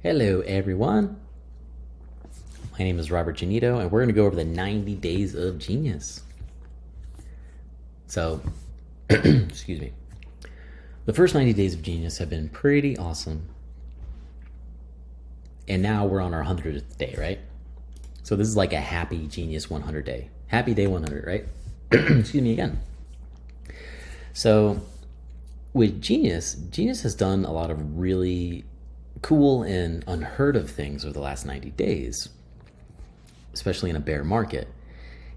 Hello everyone, my name is Robert Janito and we're going to go over the 90 days of genius. So, excuse me. The first 90 days of genius have been pretty awesome. And now we're on our 100th day, right? So this is like a happy genius 100 day. Happy day 100, right? Excuse me again. So with Genius has done a lot of really cool and unheard of things over the last 90 days, especially in a bear market.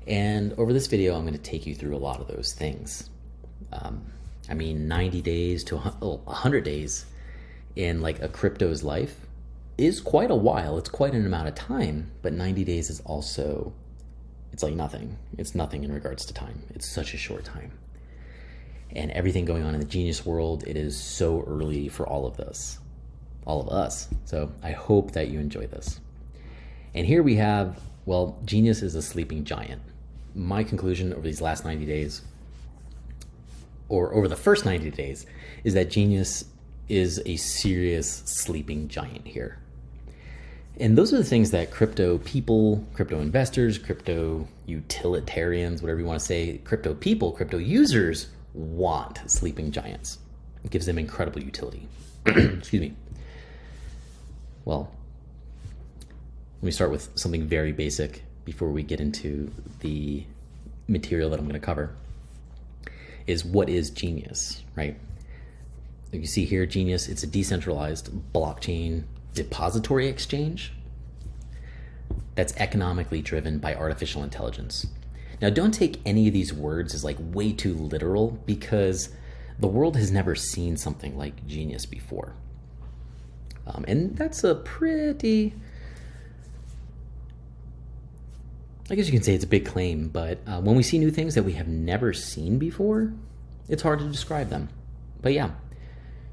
And over this video, I'm going to take you through a lot of those things. 90 days to 100 days in like a crypto's life is quite a while. It's quite an amount of time, but 90 days is also, it's like nothing. It's nothing in regards to time. It's such a short time. And everything going on in the genius world, it is so early for all of this, all of us. So I hope that you enjoy this. And here we have, well, genius is a sleeping giant. My conclusion over these last 90 days, or over the first 90 days, is that genius is a serious sleeping giant here. And those are the things that crypto people, crypto investors, crypto utilitarians, whatever you want to say, crypto people, crypto users want sleeping giants. It gives them incredible utility. Excuse me. Well, let me start with something very basic before we get into the material that I'm going to cover. Is what is Genius, right? You see here, Genius, it's a decentralized blockchain depository exchange that's economically driven by artificial intelligence. Now, don't take any of these words as like way too literal, because the world has never seen something like Genius before. And that's a pretty, I guess you can say it's a big claim, but when we see new things that we have never seen before, it's hard to describe them. But yeah,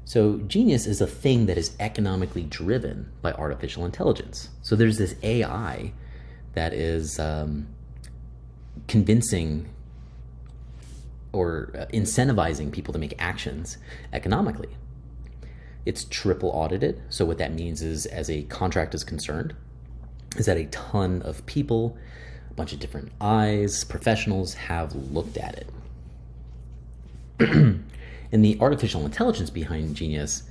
so Genius is a thing that is economically driven by artificial intelligence. So there's this AI that is convincing or incentivizing people to make actions economically. It's triple audited. So what that means is, as a contract is concerned, is that a ton of people, a bunch of different eyes, professionals have looked at it. And the artificial intelligence behind Genius,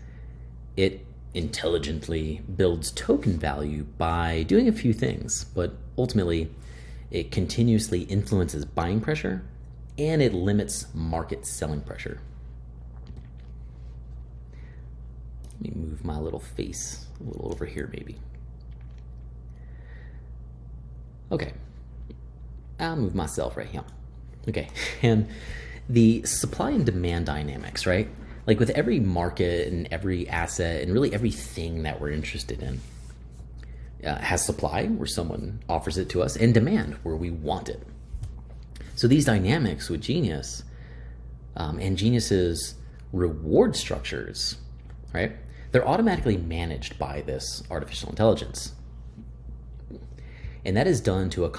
it intelligently builds token value by doing a few things, but ultimately it continuously influences buying pressure and it limits market selling pressure. Let me move my little face a little over here maybe. Okay, I'll move myself right here. Okay, and the supply and demand dynamics, right? Like with every market and every asset and really everything that we're interested in, has supply where someone offers it to us and demand where we want it. So these dynamics with Genius and Genius's reward structures, right? They're automatically managed by this artificial intelligence. And that is done to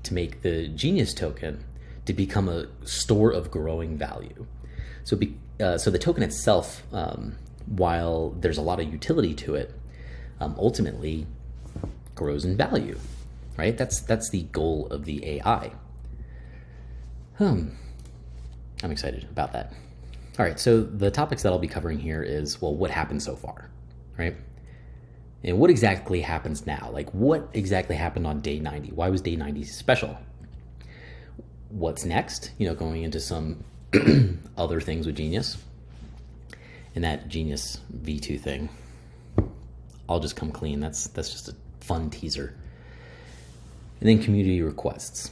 make the Genius token to become a store of growing value. So the token itself, while there's a lot of utility to it, ultimately grows in value, right? That's the goal of the AI. I'm excited about that. All right, so the topics that I'll be covering here is, well, what happened so far, right? And what exactly happens now? Like, what exactly happened on day 90? Why was day 90 special? What's next? Going into some other things with Genius. And that Genius V2 thing, I'll just come clean. That's just a fun teaser. And then community requests.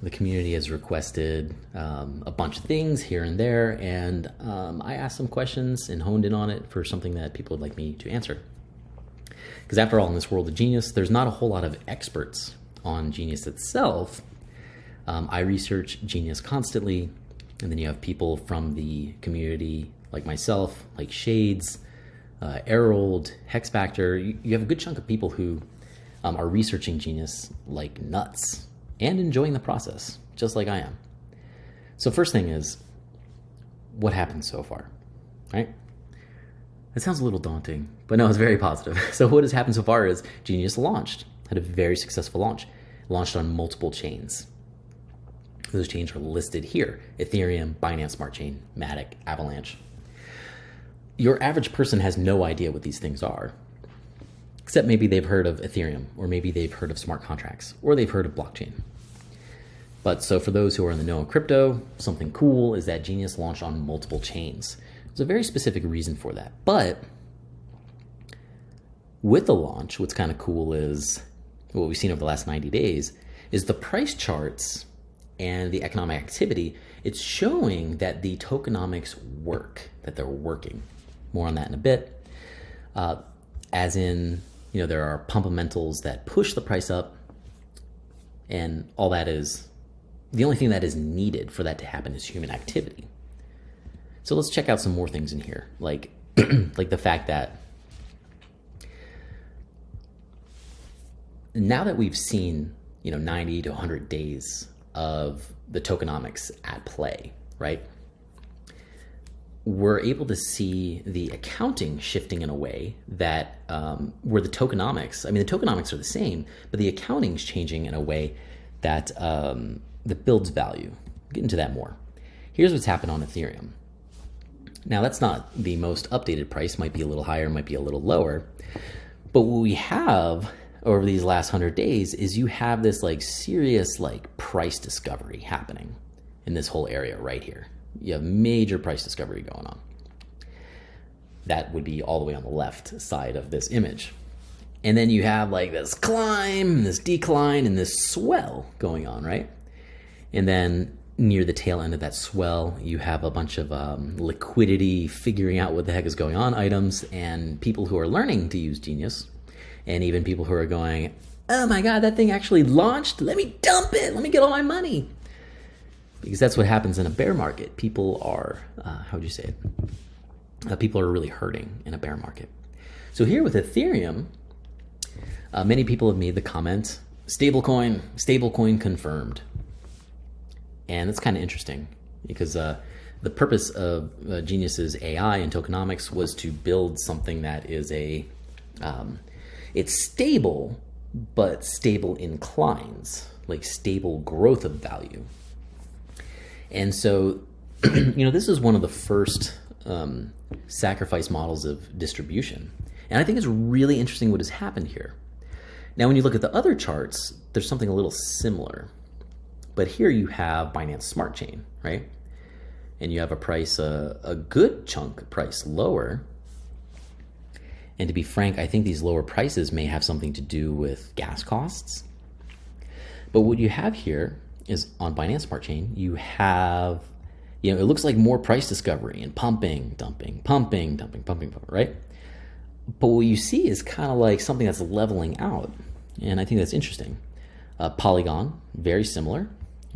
The community has requested a bunch of things here and there, and I asked some questions and honed in on it for something that people would like me to answer. Because after all, in this world of Genius, there's not a whole lot of experts on Genius itself. I research Genius constantly, and then you have people from the community like myself, like Shades, Errold, Hex Factor. You have a good chunk of people who are researching Genius like nuts and enjoying the process, just like I am. So first thing is, what happened so far, right? It sounds a little daunting, But no, it's very positive. So what has happened so far is Genius had a very successful launch, launched on multiple chains. Those chains are listed here: Ethereum, Binance Smart Chain, Matic, Avalanche. Your average person has no idea what these things are, except maybe they've heard of Ethereum, or maybe they've heard of smart contracts, or they've heard of blockchain. But so for those who are in the know of crypto, something cool is that Genius launched on multiple chains. There's a very specific reason for that. But with the launch, what's kind of cool is what we've seen over the last 90 days is the price charts and the economic activity. It's showing that the tokenomics work, that they're working. More on that in a bit. As in, there are pumpamentals that push the price up, and all that is, the only thing that is needed for that to happen is human activity. So let's check out some more things in here, like like the fact that now that we've seen 90 to 100 days of the tokenomics at play, right? We're able to see the accounting shifting in a way that where the tokenomics are the same, but the accounting's changing in a way that that builds value. We'll get into that more. Here's what's happened on Ethereum. Now, that's not the most updated price, might be a little higher, might be a little lower. But what we have over these last 100 days is you have this serious price discovery happening in this whole area right here. You have major price discovery going on. That would be all the way on the left side of this image. And then you have this climb, this decline, and this swell going on, right? And then near the tail end of that swell, you have a bunch of liquidity, figuring out what the heck is going on items, and people who are learning to use Genius, and even people who are going, oh my God, that thing actually launched. Let me dump it. Let me get all my money. Because that's what happens in a bear market. People are, how would you say it? People are really hurting in a bear market. So here with Ethereum, many people have made the comment, stablecoin confirmed. And that's kind of interesting because the purpose of Genius's AI and tokenomics was to build something that is it's stable, but stable inclines, like stable growth of value. And so, this is one of the first sacrifice models of distribution. And I think it's really interesting what has happened here. Now, when you look at the other charts, there's something a little similar. But here you have Binance Smart Chain, right? And you have a price, a good chunk price lower. And to be frank, I think these lower prices may have something to do with gas costs. But what you have here is on Binance Smart Chain, you have, it looks like more price discovery and pumping, dumping, pumping, dumping, pumping, right? But what you see is kind of like something that's leveling out. And I think that's interesting. Polygon, very similar.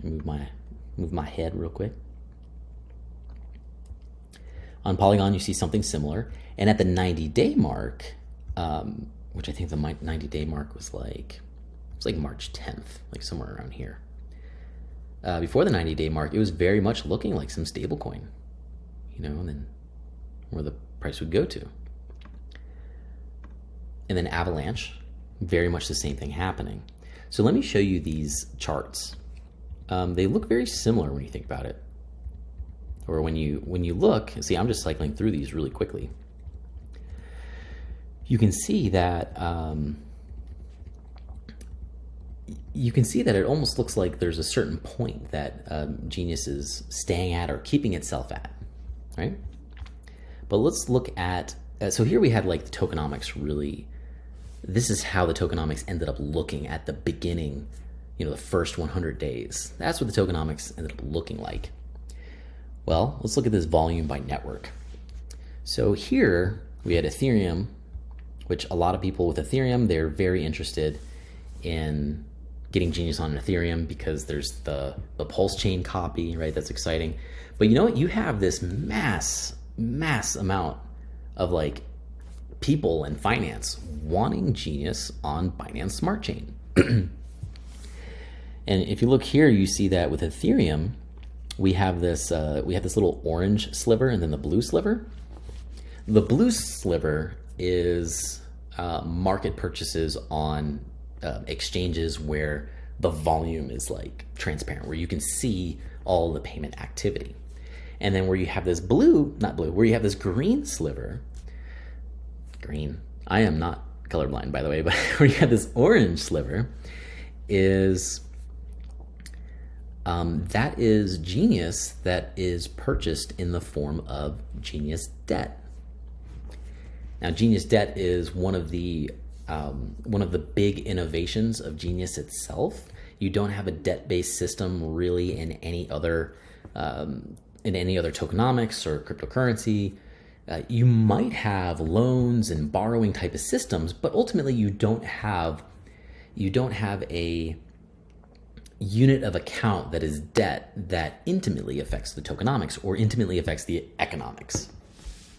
Move my head real quick. On Polygon, you see something similar. And at the 90-day mark, which I think the 90-day mark was like March 10th, like somewhere around here. Before the 90-day mark, it was very much looking like some stable coin, and then where the price would go to. And then Avalanche, very much the same thing happening. So let me show you these charts. They look very similar when you think about it. Or when you look, see, I'm just cycling through these really quickly. You can see that it almost looks like there's a certain point that Genius is staying at or keeping itself at, right? But let's look at, so here we had the tokenomics really, this is how the tokenomics ended up looking at the beginning, the first 100 days. That's what the tokenomics ended up looking like. Well, let's look at this volume by network. So here we had Ethereum, which a lot of people with Ethereum, they're very interested in getting Genius on Ethereum because there's the Pulse chain copy, right? That's exciting. But you know what? You have this mass amount of people in finance wanting Genius on Binance Smart Chain. And if you look here, you see that with Ethereum, we have this little orange sliver and then the blue sliver. The blue sliver is market purchases on exchanges where the volume is like transparent, where you can see all the payment activity. And then where you have this where you have this green sliver, green, I am not colorblind, by the way, but where you have this orange sliver is, that is Genius that is purchased in the form of Genius debt. Now, Genius debt is one of the big innovations of Genius itself. You don't have a debt-based system really in any other tokenomics or cryptocurrency. You might have loans and borrowing type of systems, but ultimately you don't have a unit of account that is debt that intimately affects the tokenomics or intimately affects the economics.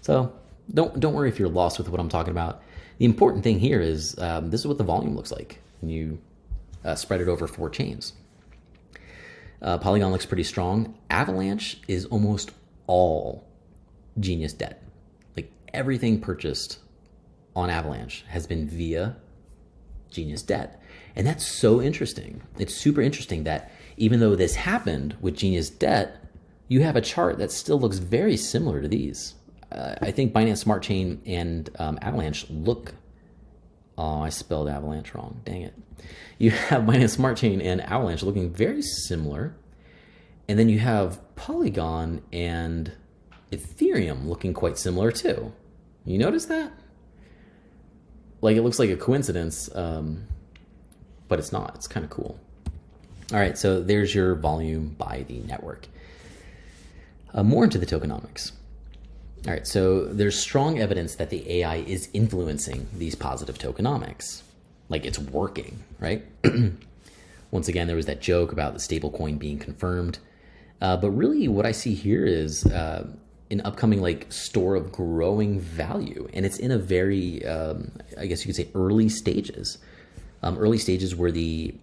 So don't worry if you're lost with what I'm talking about. The important thing here is this is what the volume looks like when you spread it over 4 chains. Polygon looks pretty strong. Avalanche is almost all Genius debt. Like everything purchased on Avalanche has been via Genius debt. And that's so interesting. It's super interesting that even though this happened with Genius debt, you have a chart that still looks very similar to these. I think Binance Smart Chain and Avalanche look... Oh, I spelled Avalanche wrong. Dang it. You have Binance Smart Chain and Avalanche looking very similar. And then you have Polygon and Ethereum looking quite similar too. You notice that? Like it looks like a coincidence, but it's not. It's kind of cool. All right, so there's your volume by the network. More into the tokenomics. All right, so there's strong evidence that the AI is influencing these positive tokenomics. Like it's working, right? Once again, there was that joke about the stablecoin being confirmed. But really what I see here is an upcoming like store of growing value. And it's in a very, I guess you could say early stages. Early stages where the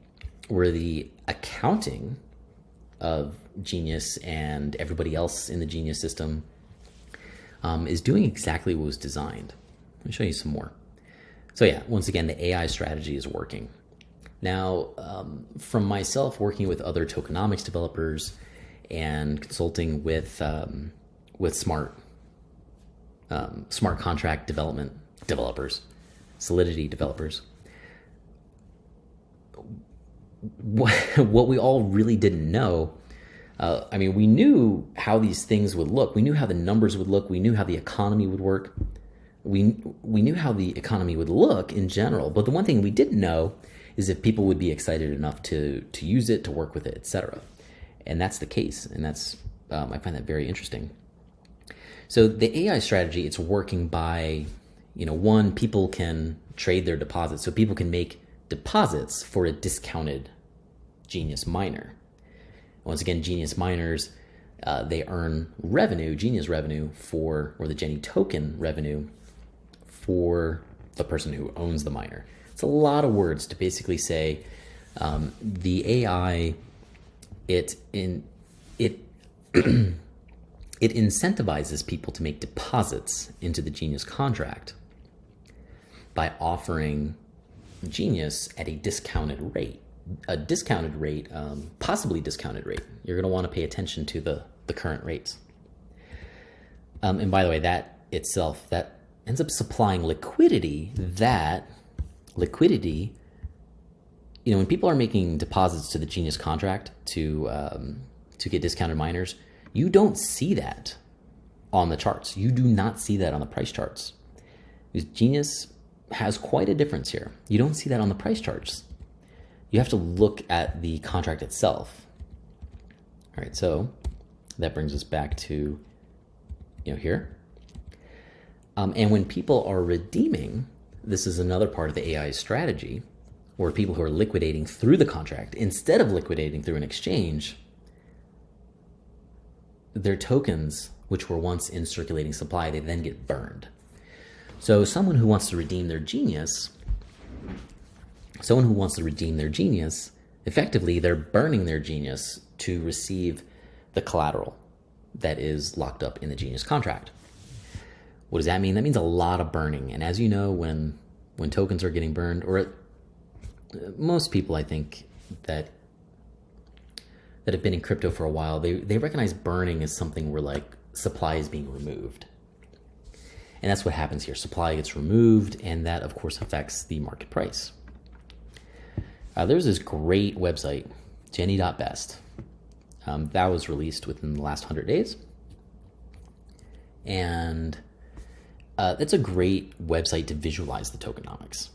accounting of Genius and everybody else in the Genius system is doing exactly what was designed. Let me show you some more. So yeah, once again, the AI strategy is working. Now, from myself working with other tokenomics developers and consulting with smart contract developers, Solidity developers, what we all really didn't know, I mean, we knew how these things would look. We knew how the numbers would look. We knew how the economy would work. We knew how the economy would look in general. But the one thing we didn't know is if people would be excited enough to use it, to work with it, etc. And that's the case. And that's I find that very interesting. So the AI strategy, it's working by, one, people can trade their deposits. So people can make deposits for a discounted Genius miner. Once again, Genius miners, they earn revenue, Genius revenue or the GENI token revenue for the person who owns the miner. It's a lot of words to basically say the AI, it incentivizes people to make deposits into the Genius contract by offering Genius at a discounted rate. Possibly discounted rate. You're going to want to pay attention to the current rates. And by the way, that itself, that ends up supplying liquidity. That liquidity, when people are making deposits to the Genius contract to get discounted miners, you don't see that on the charts. You do not see that on the price charts. Because Genius has quite a difference here. You don't see that on the price charts. You have to look at the contract itself. All right, so that brings us back to, here. And when people are redeeming, this is another part of the AI strategy, where people who are liquidating through the contract, instead of liquidating through an exchange, their tokens, which were once in circulating supply, they then get burned. So someone who wants to redeem their Genius, effectively they're burning their Genius to receive the collateral that is locked up in the Genius contract. What does that mean? That means a lot of burning. And as you know, when tokens are getting burned, or most people, I think, that have been in crypto for a while, they recognize burning as something where like supply is being removed. And that's what happens here. Supply gets removed, and that, of course, affects the market price. There's this great website, GENI.best. That was released within the last 100 days. And it's a great website to visualize the tokenomics.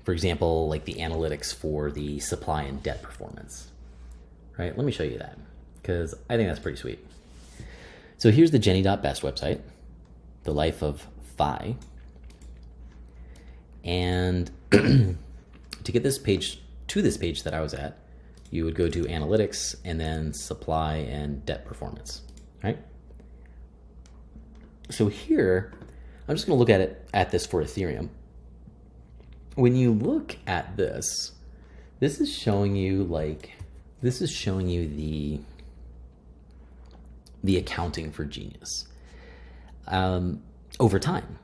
For example, like the analytics for the supply and debt performance. Right? Let me show you that, because I think that's pretty sweet. So here's the GENI.best website, the life of Phi. And to get this page to this page that I was at, you would go to analytics and then supply and debt performance, right? So here, I'm just going to look at this for Ethereum. When you look at this, this is showing you the accounting for Genius over time.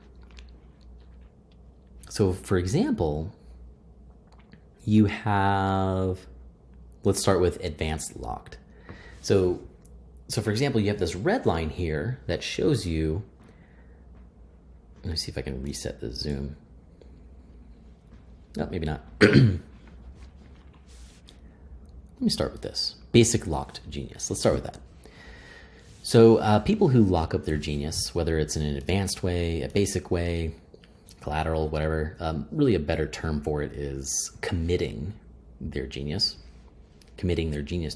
So for example, you have, let's start with advanced locked. So for example, you have this red line here that shows you, let me see if I can reset the zoom. No, maybe not. Let me start with this. Basic locked Genius. Let's start with that. So people who lock up their Genius, whether it's in an advanced way, a basic way, collateral, whatever, really a better term for it is committing their Genius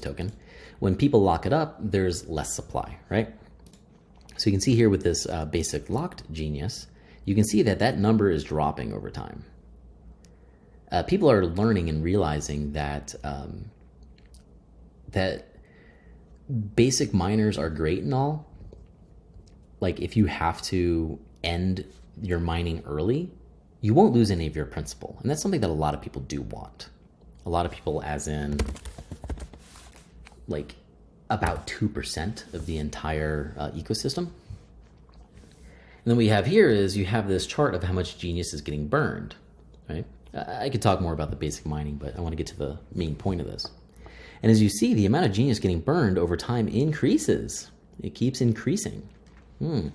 token. When people lock it up, there's less supply, right? So you can see here with this basic locked Genius, you can see that number is dropping over time. People are learning and realizing that that basic miners are great and all. Like if you have to end your mining early, you won't lose any of your principal. And that's something that a lot of people do want. A lot of people, as in like about 2% of the entire ecosystem. And then what we have here is you have this chart of how much Genius is getting burned, right? I could talk more about the basic mining, but I want to get to the main point of this. And as you see, the amount of Genius getting burned over time increases. It keeps increasing. And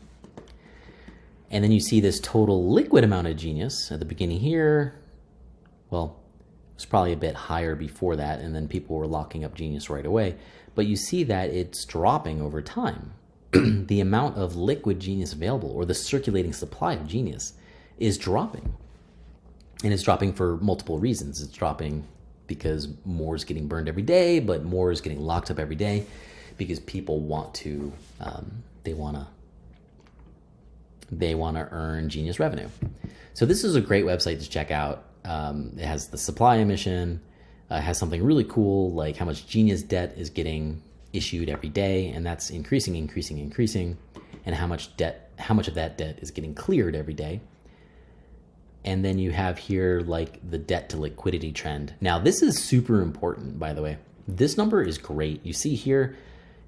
then you see this total liquid amount of Genius at the beginning here. Well, it was probably a bit higher before that, and then people were locking up Genius right away. But you see that it's dropping over time. The amount of liquid Genius available, or the circulating supply of Genius, is dropping. And it's dropping for multiple reasons. It's dropping because more is getting burned every day, but more is getting locked up every day because people want to, they want to earn Genius revenue. So this is a great website to check out. It has the supply emission, has something really cool like how much Genius debt is getting issued every day, and that's increasing, and how much of that debt is getting cleared every day. And then you have here like the debt to liquidity trend. Now this is super important, by the way. This number is great. You see here,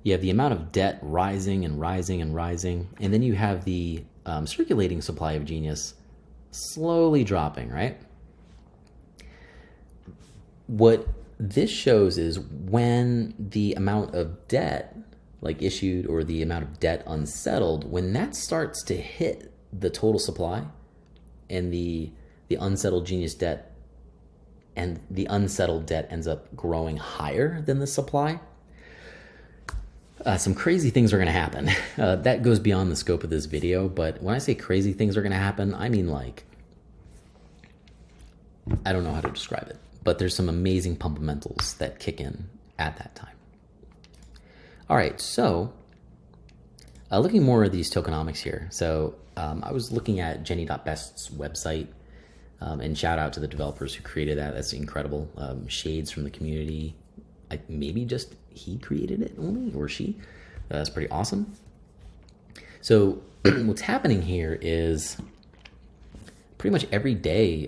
you have the amount of debt rising and rising and rising, and then you have the circulating supply of Genius slowly dropping, right? What this shows is when the amount of debt like issued or the amount of debt unsettled, when that starts to hit the total supply, and the unsettled Genius debt and the unsettled debt ends up growing higher than the supply, some crazy things are going to happen. That goes beyond the scope of this video, but when I say crazy things are going to happen, I mean like, I don't know how to describe it, but there's some amazing fundamentals that kick in at that time. All right, so looking more at these tokenomics here. So I was looking at GENI.best's website, and shout out to the developers who created that. That's incredible. Shades from the community. Maybe just he created it only, or she. That's pretty awesome. So what's happening here is pretty much every day,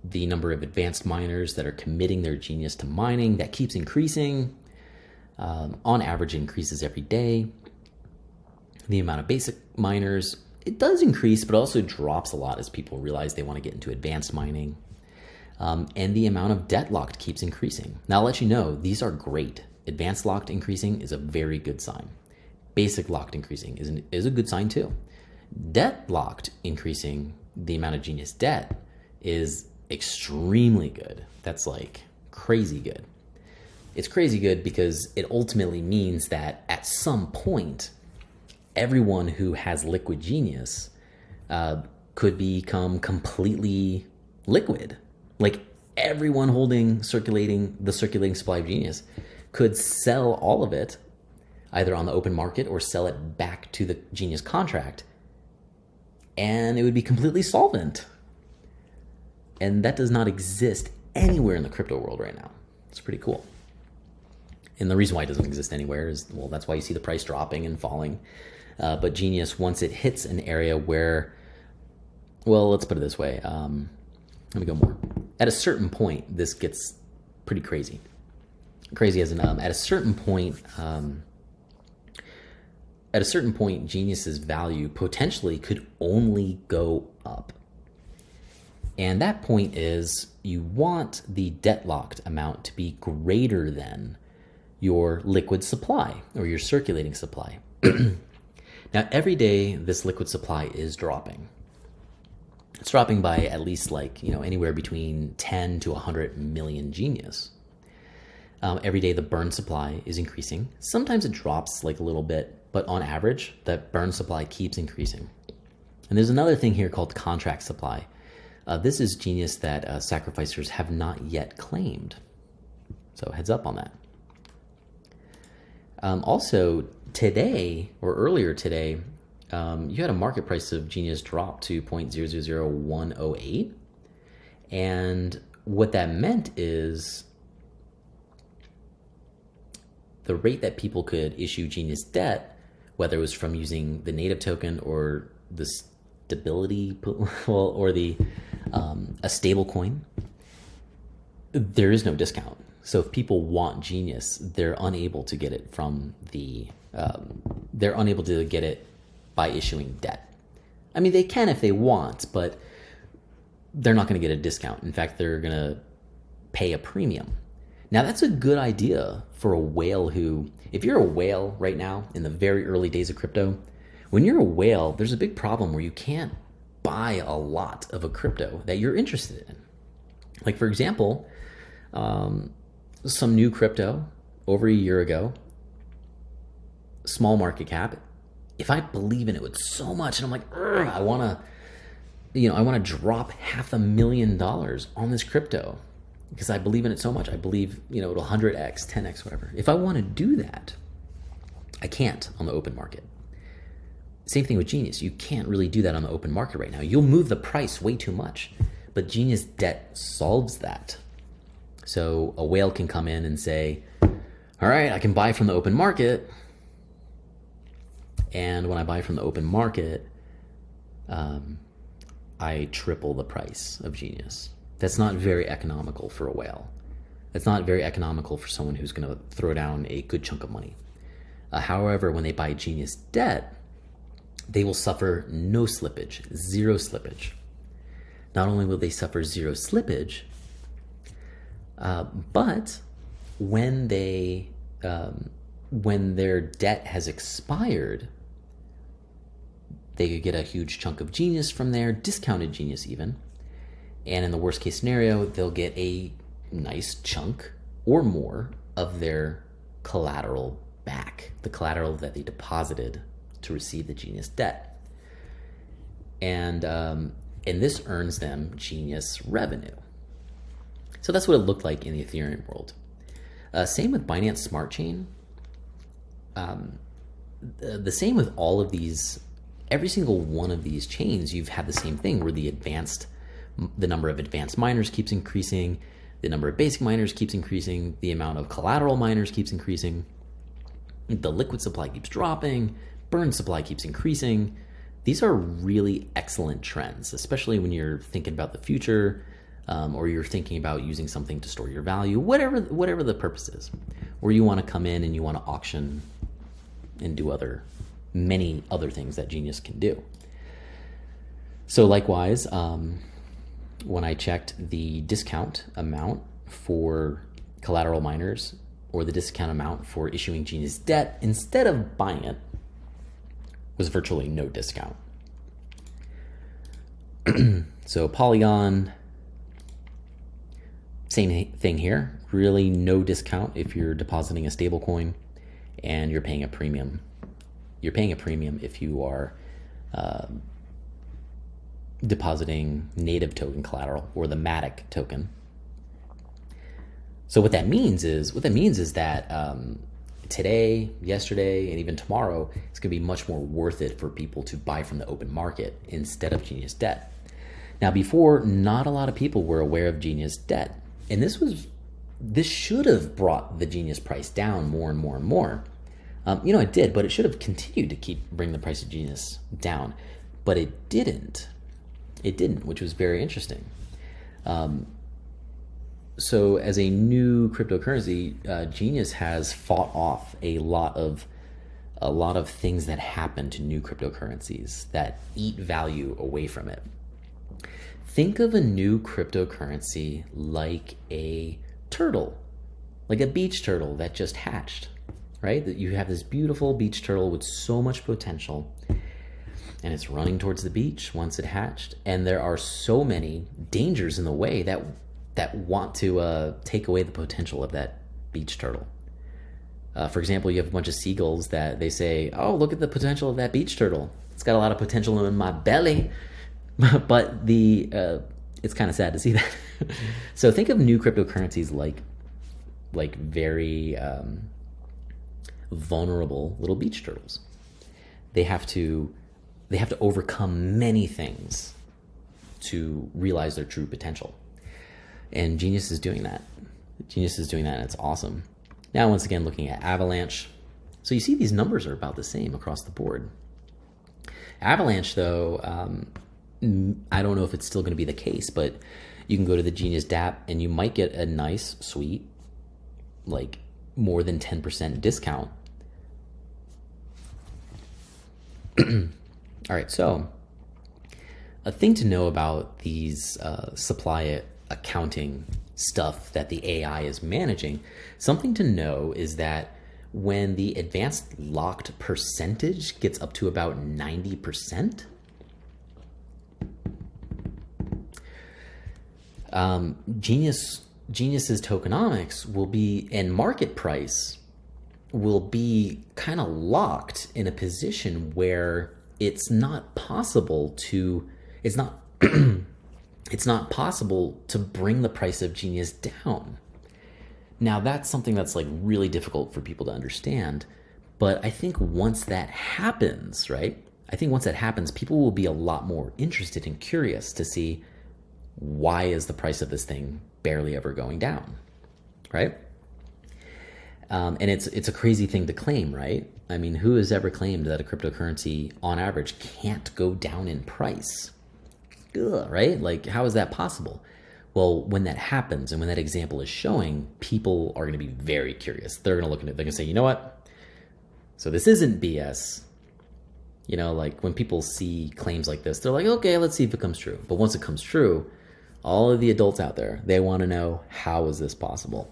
the number of advanced miners that are committing their Genius to mining, that keeps increasing. On average, increases every day. The amount of basic miners it does increase, but also drops a lot as people realize they want to get into advanced mining. And the amount of debt locked keeps increasing. Now, I'll let you know, these are great. Advanced locked increasing is a very good sign. Basic locked increasing is a good sign too. Debt locked increasing, the amount of Genius debt, is extremely good. That's like crazy good. It's crazy good because it ultimately means that at some point, everyone who has liquid Genius could become completely liquid. Like everyone holding the circulating supply of Genius could sell all of it either on the open market or sell it back to the Genius contract, and it would be completely solvent. And that does not exist anywhere in the crypto world right now. It's pretty cool. And the reason why it doesn't exist anywhere is, well, that's why you see the price dropping and falling. But Genius, once it hits an area where, well, let's put it this way. Let me go more. At a certain point, this gets pretty crazy. Crazy as in, at a certain point, Genius's value potentially could only go up. And that point is you want the debt locked amount to be greater than your liquid supply or your circulating supply. Now, every day this liquid supply is dropping. It's dropping by at least anywhere between 10 to 100 million Genius. Every day the burn supply is increasing. Sometimes it drops a little bit, but on average, that burn supply keeps increasing. And there's another thing here called contract supply. This is Genius that sacrificers have not yet claimed. So heads up on that. Also, today or earlier today, you had a market price of Genius drop to 0.000108. And what that meant is the rate that people could issue Genius debt, whether it was from using the native token or the stability, or a stable coin, there is no discount. So if people want Genius, they're unable to get it they're unable to get it by issuing debt. I mean, they can if they want, but they're not going to get a discount. In fact, they're going to pay a premium. Now, that's a good idea for a whale if you're a whale right now in the very early days of crypto, when you're a whale, there's a big problem where you can't buy a lot of a crypto that you're interested in. Like, for example, some new crypto over a year ago, small market cap. If I believe in it with so much, and I'm like, I want to drop $500,000 on this crypto because I believe in it so much. I believe, it'll 100x, 10x, whatever. If I want to do that, I can't on the open market. Same thing with Genius. You can't really do that on the open market right now. You'll move the price way too much, but Genius debt solves that. So a whale can come in and say, all right, I can buy from the open market. And when I buy from the open market, I triple the price of Genius. That's not very economical for a whale. That's not very economical for someone who's going to throw down a good chunk of money. However, when they buy Genius debt, they will suffer no slippage, zero slippage. Not only will they suffer zero slippage, but when their debt has expired, they could get a huge chunk of Genius from there, discounted Genius even. And in the worst case scenario, they'll get a nice chunk or more of their collateral back, the collateral that they deposited to receive the Genius debt. And this earns them Genius revenue. So that's what it looked like in the Ethereum world. Same with Binance Smart Chain. The same with all of these. Every single one of these chains, you've had the same thing where the number of advanced miners keeps increasing, the number of basic miners keeps increasing, the amount of collateral miners keeps increasing, the liquid supply keeps dropping, burn supply keeps increasing. These are really excellent trends, especially when you're thinking about the future, or you're thinking about using something to store your value, whatever the purpose is, or you want to come in and you want to auction and do many other things that Genius can do. So likewise, when I checked the discount amount for collateral miners or the discount amount for issuing Genius debt instead of buying it, was virtually no discount. So Polygon, same thing here. Really no discount if you're depositing a stable coin, and you're paying a premium. You're paying a premium if you are depositing native token collateral or the Matic token. So what that means is that today, yesterday, and even tomorrow, it's going to be much more worth it for people to buy from the open market instead of Genius debt. Now, before, not a lot of people were aware of Genius debt, and this should have brought the Genius price down more and more and more. It did, but it should have continued to bring the price of Genius down, but it didn't. It didn't, which was very interesting. So as a new cryptocurrency, Genius has fought off a lot of things that happen to new cryptocurrencies that eat value away from it. Think of a new cryptocurrency like a turtle, like a beach turtle that just hatched, right? That you have this beautiful beach turtle with so much potential, and it's running towards the beach once it hatched, and there are so many dangers in the way that want to take away the potential of that beach turtle. For example, you have a bunch of seagulls that they say, oh, look at the potential of that beach turtle. It's got a lot of potential in my belly. But it's kind of sad to see that. So think of new cryptocurrencies like very vulnerable little beach turtles. They have to overcome many things to realize their true potential. And Genius is doing that. And it's awesome. Now, once again, looking at Avalanche. So you see these numbers are about the same across the board. Avalanche, though, I don't know if it's still going to be the case, but you can go to the Genius dApp and you might get a nice, sweet, like more than 10% discount. All right, so a thing to know about these supply accounting stuff that the AI is managing, something to know is that when the advanced locked percentage gets up to about 90%, Genius's tokenomics will be, and market price will be kind of locked in a position where it's not possible to bring the price of Genius down. Now, that's something that's like really difficult for people to understand, but I think once that happens, right? People will be a lot more interested and curious to see, why is the price of this thing barely ever going down, right? And it's a crazy thing to claim, right? I mean, who has ever claimed that a cryptocurrency on average can't go down in price? Ugh, right? Like, how is that possible? Well, when that happens and when that example is showing, people are going to be very curious. They're going to look at it. They're going to say, you know what? So this isn't BS. Like when people see claims like this, they're like, okay, let's see if it comes true. But once it comes true, all of the adults out there, they want to know, how is this possible?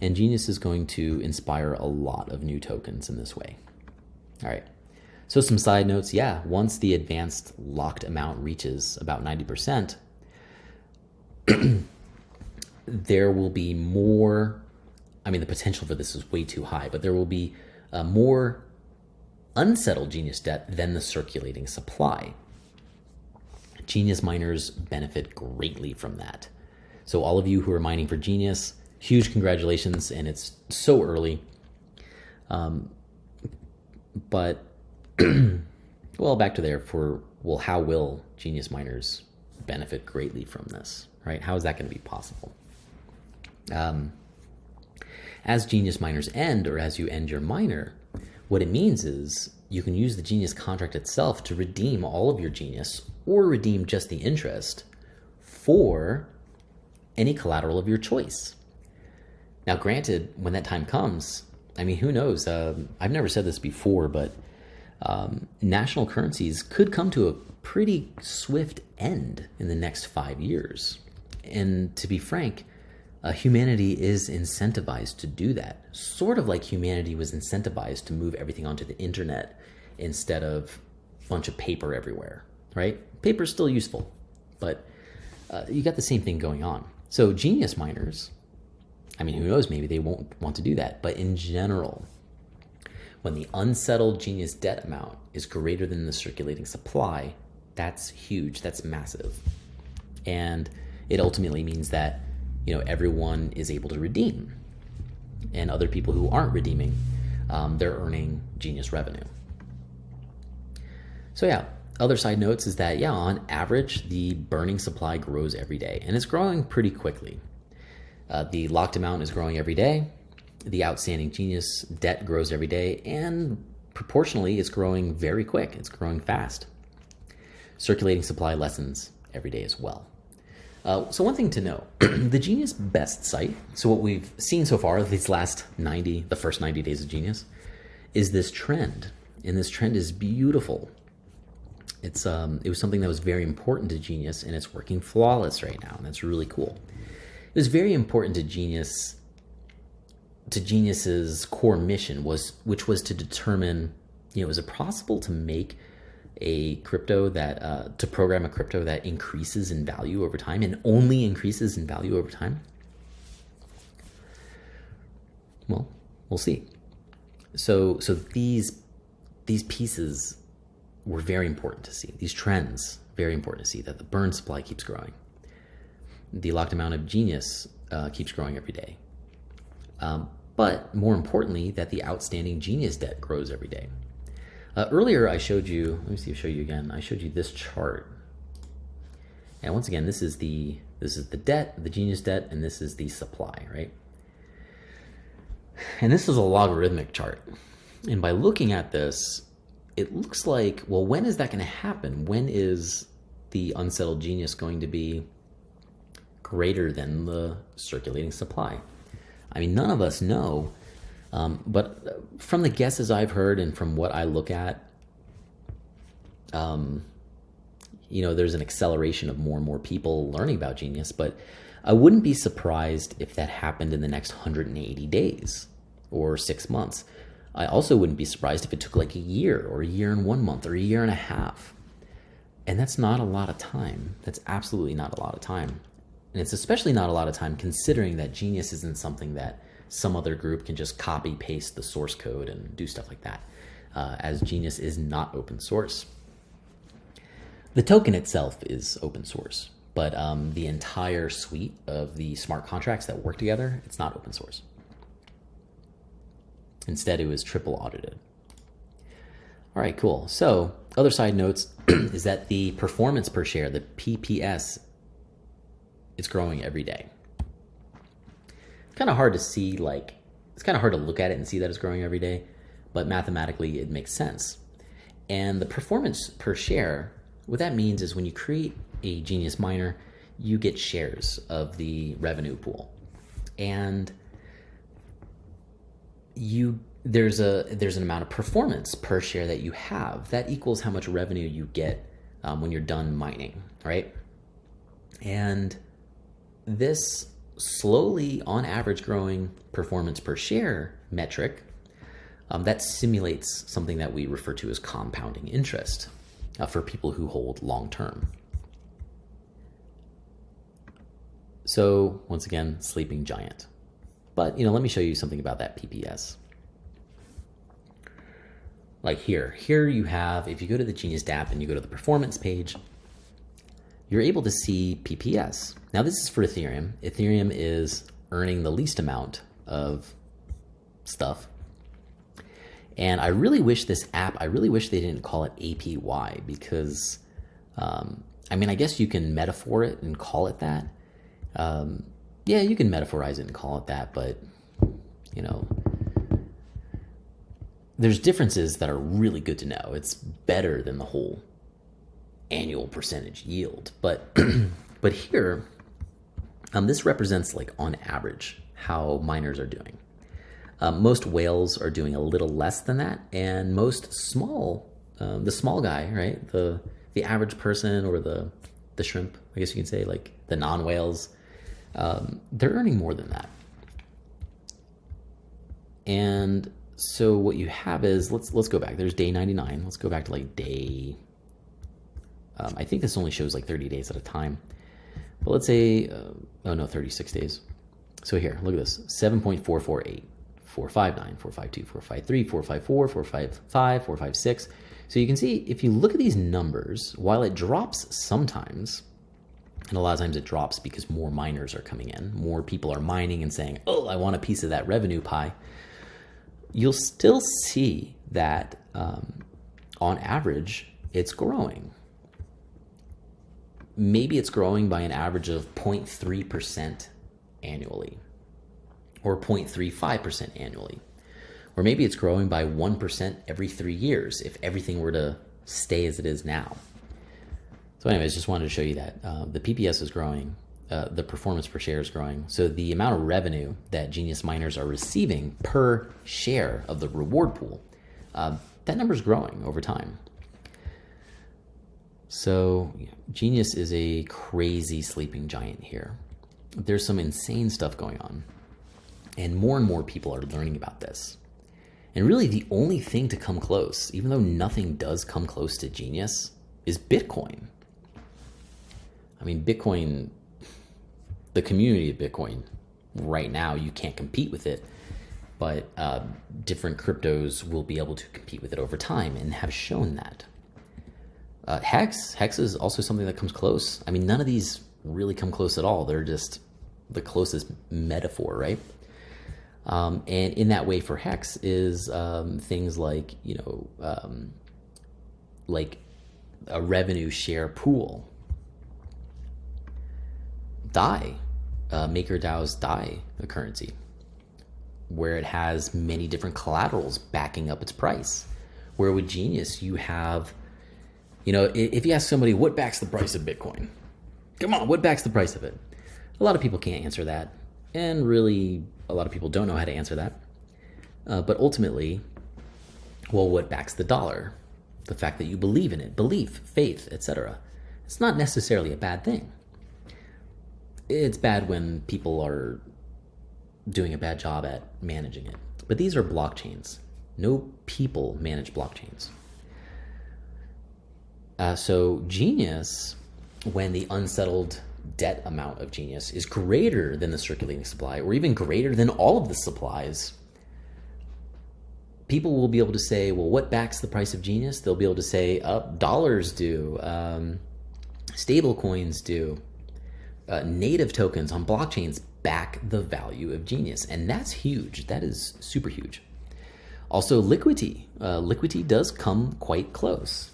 And Genius is going to inspire a lot of new tokens in this way. All right. So some side notes. Yeah, once the advanced locked amount reaches about 90%, there will be more, the potential for this is way too high, but there will be more unsettled Genius debt than the circulating supply. Genius miners benefit greatly from that. So all of you who are mining for Genius, huge congratulations, and it's so early. But, well, back to there how will Genius miners benefit greatly from this, right? How is that going to be possible? As Genius miners end, or as you end your miner, what it means is you can use the Genius contract itself to redeem all of your Genius, or redeem just the interest for any collateral of your choice. Now, granted, when that time comes, who knows? I've never said this before, but national currencies could come to a pretty swift end in the next 5 years. And to be frank, humanity is incentivized to do that. Sort of like humanity was incentivized to move everything onto the internet instead of a bunch of paper everywhere, right? Paper's still useful, but you got the same thing going on. So Genius miners, I mean, who knows, maybe they won't want to do that. But in general, when the unsettled Genius debt amount is greater than the circulating supply, that's huge, that's massive. And it ultimately means that, you know, everyone is able to redeem. And other people who aren't redeeming, they're earning Genius revenue. So yeah, other side notes is that, yeah, on average, the burning supply grows every day, and it's growing pretty quickly. The locked amount is growing every day. The outstanding Genius debt grows every day, and proportionally, it's growing very quick. It's growing fast. Circulating supply lessens every day as well. So one thing to know, the Genius best site, so what we've seen so far, the first 90 days of Genius, is this trend. And this trend is beautiful. It was something that was very important to Genius, and it's working flawless right now, and that's really cool. It was very important to Genius's core mission, which was to determine, you know, is it possible to make a crypto that, to program a crypto that increases in value over time and only increases in value over time? Well, we'll see. So these pieces were very important to see. These trends, very important to see, that the burn supply keeps growing. The locked amount of Genius keeps growing every day. But more importantly, that the outstanding Genius debt grows every day. Earlier I showed you, let me see if I show you again, I showed you this chart. And once again, this is the debt, the Genius debt, and this is the supply, right? And this is a logarithmic chart. And by looking at this, it looks like, well, when is that going to happen? When is the unsettled Genius going to be greater than the circulating supply? I mean, none of us know, but from the guesses I've heard and from what I look at, you know, there's an acceleration of more and more people learning about Genius, but I wouldn't be surprised if that happened in the next 180 days or 6 months. I also wouldn't be surprised if it took like a year or a year and 1 month or a year and a half. And that's not a lot of time. That's absolutely not a lot of time. And it's especially not a lot of time considering that Genius isn't something that some other group can just copy paste the source code and do stuff like that, as Genius is not open source. The token itself is open source, but the entire suite of the smart contracts that work together, it's not open source. Instead, it was triple audited. All right, cool. So other side notes is that the performance per share, the PPS, it's growing every day. It's kind of hard to see, like, it's kind of hard to look at it and see that it's growing every day, but mathematically it makes sense. And the performance per share, what that means is when you create a Genius miner, you get shares of the revenue pool. And there's an amount of performance per share that you have. That equals how much revenue you get when you're done mining, right? And this slowly, on average, growing performance per share metric, that simulates something that we refer to as compounding interest for people who hold long term. So once again, sleeping giant. But, you know, let me show you something about that PPS. Like here you have, if you go to the Genius app and you go to the performance page, you're able to see PPS. Now this is for Ethereum. Ethereum is earning the least amount of stuff. And I really wish they didn't call it APY because, I mean, I guess you can metaphor it and call it that. Yeah, you can metaphorize it and call it that, but, you know, there's differences that are really good to know. It's better than the whole annual percentage yield. But but here, this represents, like, on average how miners are doing. Most whales are doing a little less than that, and most small the small guy, right? The average person, or the shrimp, I guess you can say, like the non-whales, they're earning more than that. And so what you have is, let's go back. There's day 99. Let's go back to like day, I think this only shows like 30 days at a time. But let's say, 36 days. So here, look at this, 7.448, 459, 452, 453, 454, 455, 456. So you can see, if you look at these numbers, while it drops sometimes, and a lot of times it drops because more miners are coming in, more people are mining and saying, oh, I want a piece of that revenue pie, you'll still see that on average, it's growing. Maybe it's growing by an average of 0.3% annually, or 0.35% annually. Or maybe it's growing by 1% every 3 years if everything were to stay as it is now. So anyways, just wanted to show you that the PPS is growing, the performance per share is growing. So the amount of revenue that Genius miners are receiving per share of the reward pool, that number is growing over time. So Genius is a crazy sleeping giant here. There's some insane stuff going on, and more people are learning about this. And really the only thing to come close, even though nothing does come close to Genius, is Bitcoin. I mean, Bitcoin, the community of Bitcoin right now, you can't compete with it, but different cryptos will be able to compete with it over time and have shown that. Hex is also something that comes close. I mean, none of these really come close at all. They're just the closest metaphor, right? And in that way for Hex is things like, like a revenue share pool. DAI, MakerDAO's DAI, a currency, where it has many different collaterals backing up its price. Where with Genius, you have, if you ask somebody, what backs the price of Bitcoin? Come on, what backs the price of it? A lot of people can't answer that. And really, a lot of people don't know how to answer that. But ultimately, well, what backs the dollar? The fact that you believe in it, belief, faith, etc. It's not necessarily a bad thing. It's bad when people are doing a bad job at managing it. But these are blockchains. No people manage blockchains. So Genius, when the unsettled debt amount of Genius is greater than the circulating supply, or even greater than all of the supplies, people will be able to say, well, what backs the price of Genius? They'll be able to say, dollars do, stable coins do, native tokens on blockchains back the value of Genius. And that's huge. That is super huge. Also, liquidity. Liquidity does come quite close.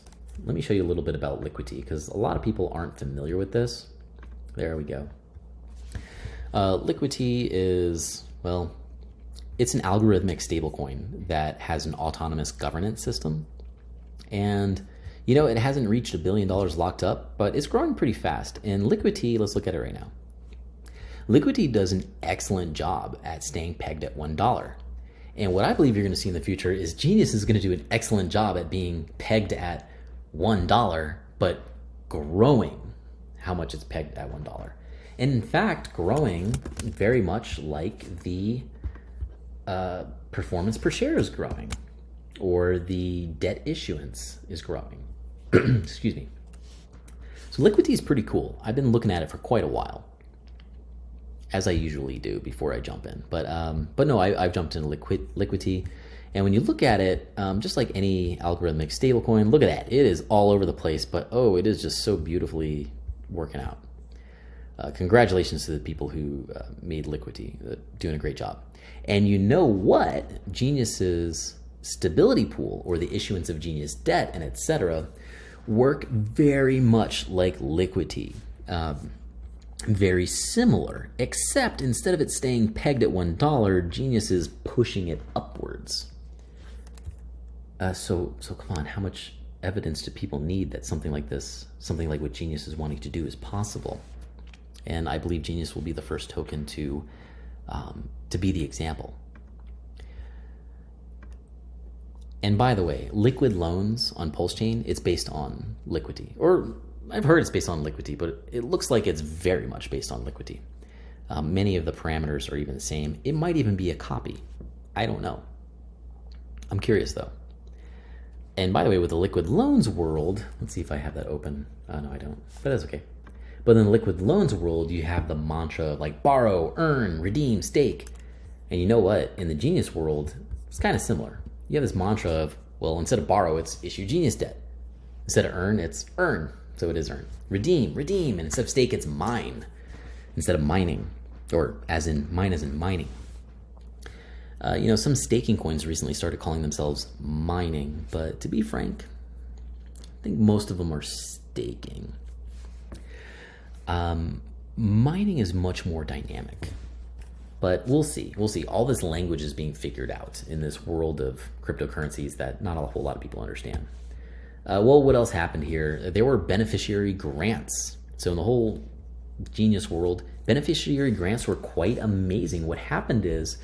Let me show you a little bit about liquidity, because a lot of people aren't familiar with this. There we go. Liquidity is, well, it's an algorithmic stablecoin that has an autonomous governance system. And, it hasn't reached $1 billion locked up, but it's growing pretty fast. And Liquidity, let's look at it right now. Liquidity does an excellent job at staying pegged at $1. And what I believe you're going to see in the future is Genius is going to do an excellent job at being pegged at $1, but growing how much it's pegged at $1. And in fact, growing very much like the performance per share is growing, or the debt issuance is growing. Excuse me. So Liquidity is pretty cool. I've been looking at it for quite a while, as I usually do before I jump in. But no, I've jumped into Liquidity. And when you look at it, just like any algorithmic stablecoin, look at that. It is all over the place, but it is just so beautifully working out. Congratulations to the people who made Liquidity, doing a great job. And you know what? Genius's stability pool, or the issuance of Genius debt and etc., work very much like Liquidity. Very similar, except instead of it staying pegged at $1, Genius is pushing it upwards. So come on, how much evidence do people need that something like this, something like what Genius is wanting to do, is possible? And I believe Genius will be the first token to be the example. And by the way, liquid loans on Pulse Chain, it's based on liquidity. Or I've heard it's based on liquidity, but it looks like it's very much based on liquidity. Many of the parameters are even the same. It might even be a copy. I don't know. I'm curious though. And by the way, with the liquid loans world, let's see if I have that open. No, I don't, but that's okay. But in the liquid loans world, you have the mantra of like borrow, earn, redeem, stake. And you know what? In the Genius world, it's kind of similar. You have this mantra of, well, instead of borrow, it's issue Genius debt. Instead of earn, it's earn. So it is earn. Redeem, redeem. And instead of stake, it's mine. Instead of mining, or as in mine as in mining. Some staking coins recently started calling themselves mining, but to be frank, I think most of them are staking. Mining is much more dynamic, but we'll see. We'll see. All this language is being figured out in this world of cryptocurrencies that not a whole lot of people understand. What else happened here? There were beneficiary grants. So in the whole Genius world, beneficiary grants were quite amazing. What happened is,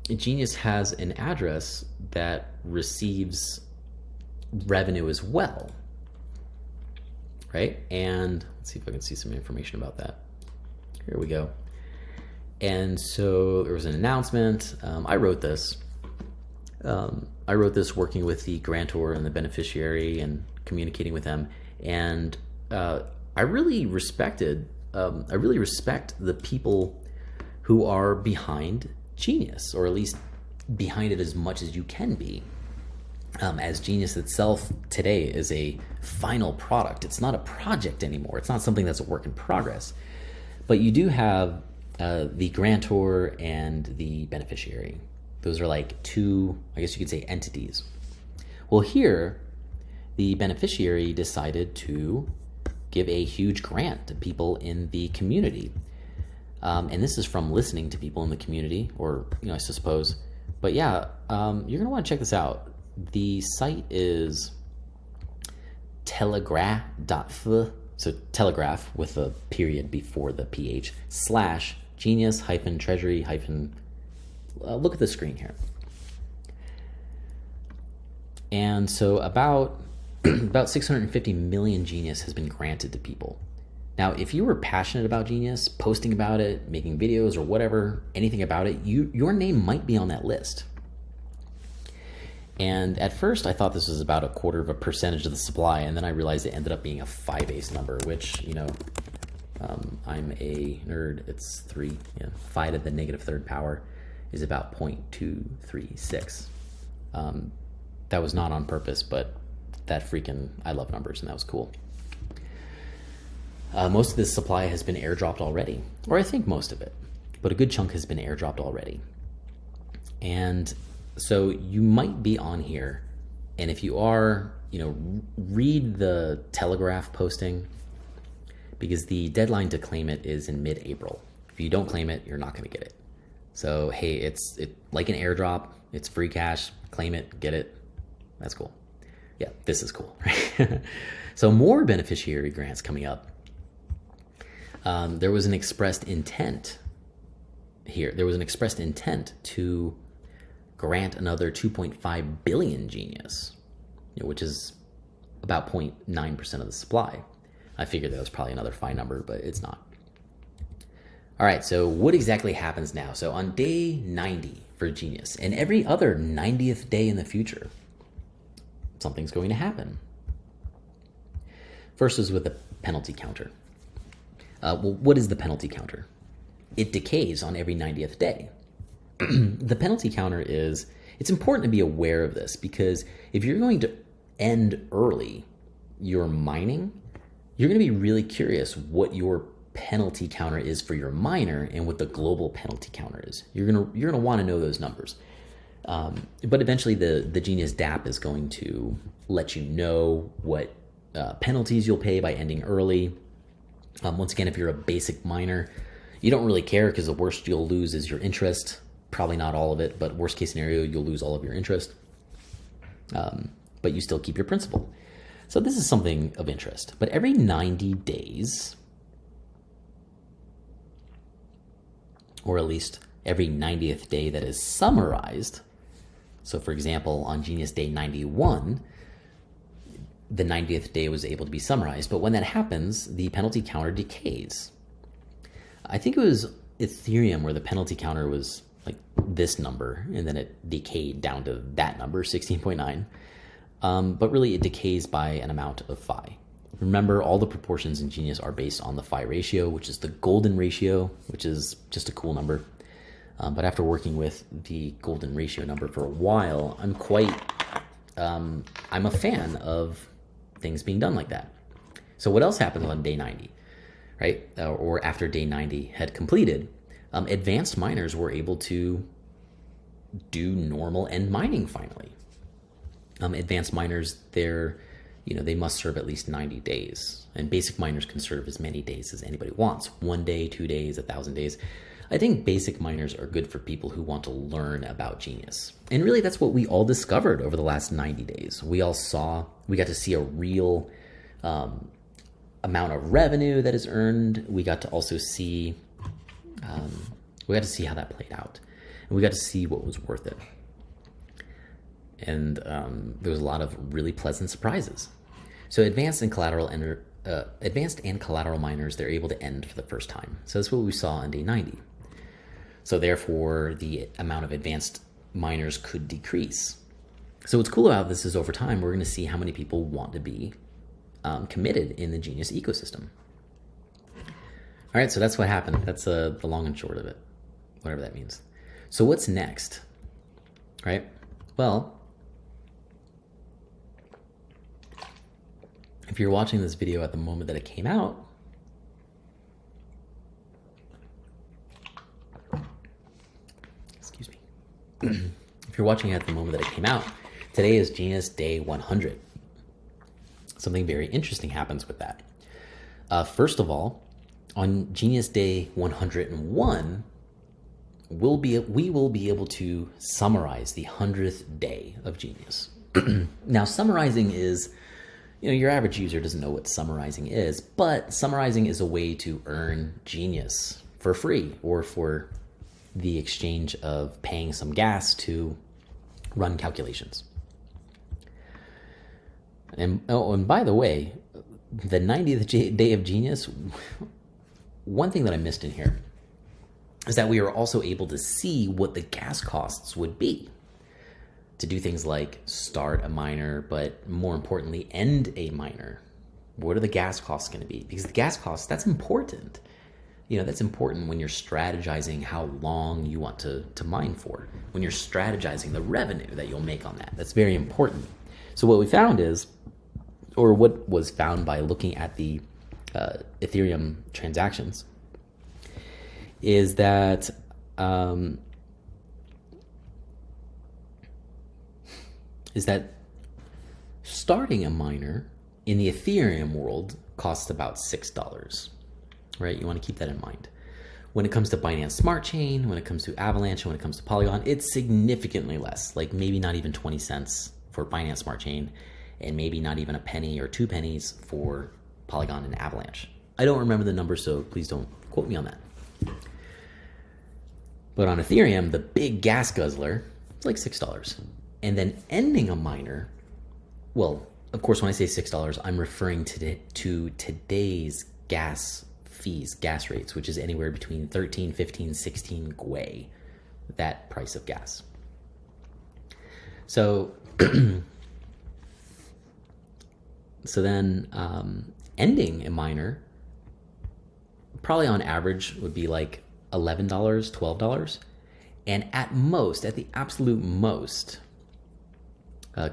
Genius has an address that receives revenue as well, right? And let's see if I can see some information about that. Here we go. And so there was an announcement. I wrote this. I wrote this working with the grantor and the beneficiary and communicating with them. And I really respect the people who are behind Genius, or at least behind it as much as you can be. As Genius itself today is a final product. It's not a project anymore. It's not something that's a work in progress. But you do have the grantor and the beneficiary. Those are like two, I guess you could say, entities. Well, here, the beneficiary decided to give a huge grant to people in the community. And this is from listening to people in the community, or, I suppose. But yeah, you're going to want to check this out. The site is telegraph.f, so telegraph with a period before the PH, / genius - treasury - look at the screen here. And so about 650 million Genius has been granted to people. Now, if you were passionate about Genius, posting about it, making videos or whatever, anything about it, your name might be on that list. And at first I thought this was about 0.25% of the supply, and then I realized it ended up being a 5-base number, which, I'm a nerd. It's 3. 5 to the -3rd power is about 0.236. That was not on purpose, but I love numbers, and that was cool. Most of this supply has been airdropped already, or I think most of it, but a good chunk has been airdropped already. And so you might be on here, and if you are, read the Telegraph posting, because the deadline to claim it is in mid-April. If you don't claim it, you're not going to get it. So, hey, it's like an airdrop. It's free cash. Claim it, get it. That's cool. Yeah, this is cool, right? So more beneficiary grants coming up. There was an expressed intent here. There was an expressed intent to grant another 2.5 billion Genius, which is about 0.9% of the supply. I figured that was probably another fine number, but it's not. All right, so what exactly happens now? So on day 90 for Genius, and every other 90th day in the future, something's going to happen. First is with the penalty counter. What is the penalty counter? It decays on every 90th day. The penalty counter it's important to be aware of this, because if you're going to end early your mining, you're going to be really curious what your penalty counter is for your miner and what the global penalty counter is. You're gonna want to know those numbers. But eventually the Genius DApp is going to let you know what penalties you'll pay by ending early. Once again, if you're a basic miner, you don't really care, because the worst you'll lose is your interest. Probably not all of it, but worst case scenario, you'll lose all of your interest. But you still keep your principal. So this is something of interest. But every 90 days, or at least every 90th day that is summarized, So for example, on Genius Day 91, the 90th day was able to be summarized, but when that happens, the penalty counter decays. I think it was Ethereum where the penalty counter was like this number, and then it decayed down to that number, 16.9. But really it decays by an amount of phi. Remember, all the proportions in Genius are based on the phi ratio, which is the golden ratio, which is just a cool number. But after working with the golden ratio number for a while, I'm a fan of things being done like that. So what else happened on day 90, right? Or after day 90 had completed, advanced miners were able to do normal end mining finally. Advanced miners, they must serve at least 90 days, and basic miners can serve as many days as anybody wants. 1 day, 2 days, 1,000 days. I think basic miners are good for people who want to learn about Genius. And really that's what we all discovered over the last 90 days. We got to see a real amount of revenue that is earned. We got to also see, how that played out. And we got to see what was worth it. And there was a lot of really pleasant surprises. So advanced and collateral miners, they're able to end for the first time. So that's what we saw on day 90. So therefore, the amount of advanced miners could decrease. So what's cool about this is over time, we're going to see how many people want to be committed in the Genius ecosystem. All right, so that's what happened. That's the long and short of it, whatever that means. So what's next, right? Well, if you're watching this video at the moment that it came out, excuse me, if you're watching it at the moment that it came out, today is Genius Day 100. Something very interesting happens with that. First of all, on Genius Day 101, we will be able to summarize the 100th day of Genius. Now, summarizing is, your average user doesn't know what summarizing is, but summarizing is a way to earn Genius for free or for the exchange of paying some gas to run calculations. And by the way, the 90th day of Genius, one thing that I missed in here is that we were also able to see what the gas costs would be to do things like start a miner, but more importantly, end a miner. What are the gas costs going to be? Because the gas costs, that's important. That's important when you're strategizing how long you want to mine for, when you're strategizing the revenue that you'll make on that. That's very important. So what we found is, or what was found by looking at the Ethereum transactions, is that starting a miner in the Ethereum world costs about $6, right? You want to keep that in mind. When it comes to Binance Smart Chain, when it comes to Avalanche, and when it comes to Polygon, it's significantly less, like maybe not even 20 cents for Binance Smart Chain, and maybe not even a penny or 2 pennies for Polygon and Avalanche. I don't remember the number, so please don't quote me on that. But on Ethereum, the big gas guzzler, it's like $6. And then ending a miner, well, of course, when I say $6, I'm referring to today's gas fees, gas rates, which is anywhere between 13, 15, 16 gwei, that price of gas. So, then ending a miner, probably on average would be like $11, $12, and at the absolute most,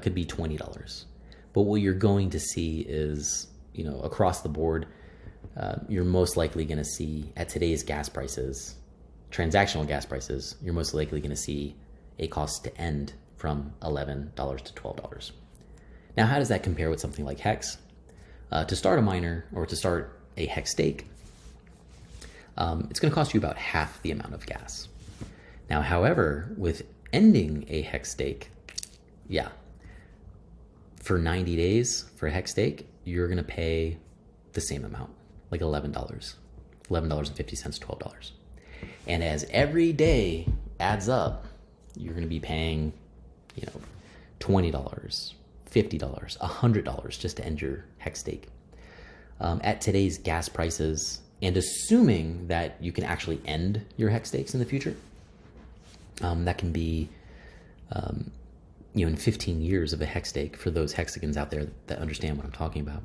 could be $20. But what you're going to see is, across the board, you're most likely going to see at today's gas prices, transactional gas prices, you're most likely going to see a cost to end from $11 to $12. Now, how does that compare with something like Hex? To start a miner or to start a Hex stake, it's going to cost you about half the amount of gas. Now, however, with ending a Hex stake, for 90 days for a Hex stake, you're going to pay the same amount, like $11.50, $12. And as every day adds up, you're going to be paying you know, $20, $50, $100 just to end your hex stake. At today's gas prices, and assuming that you can actually end your hex stakes in the future, that can be, in 15 years of a hex stake, for those hexagons out there that understand what I'm talking about,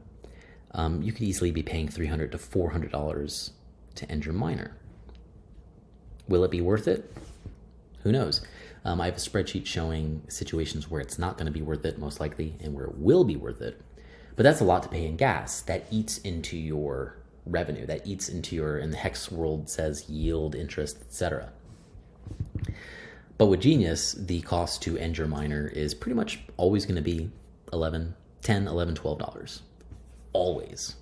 you could easily be paying $300 to $400 to end your miner. Will it be worth it? Who knows? I have a spreadsheet showing situations where it's not going to be worth it, most likely, and where it will be worth it. But that's a lot to pay in gas. That eats into your revenue. That eats into your, in the hex world says yield, interest, etc. But with Genius, the cost to end your miner is pretty much always going to be $10, $11, $12. Always.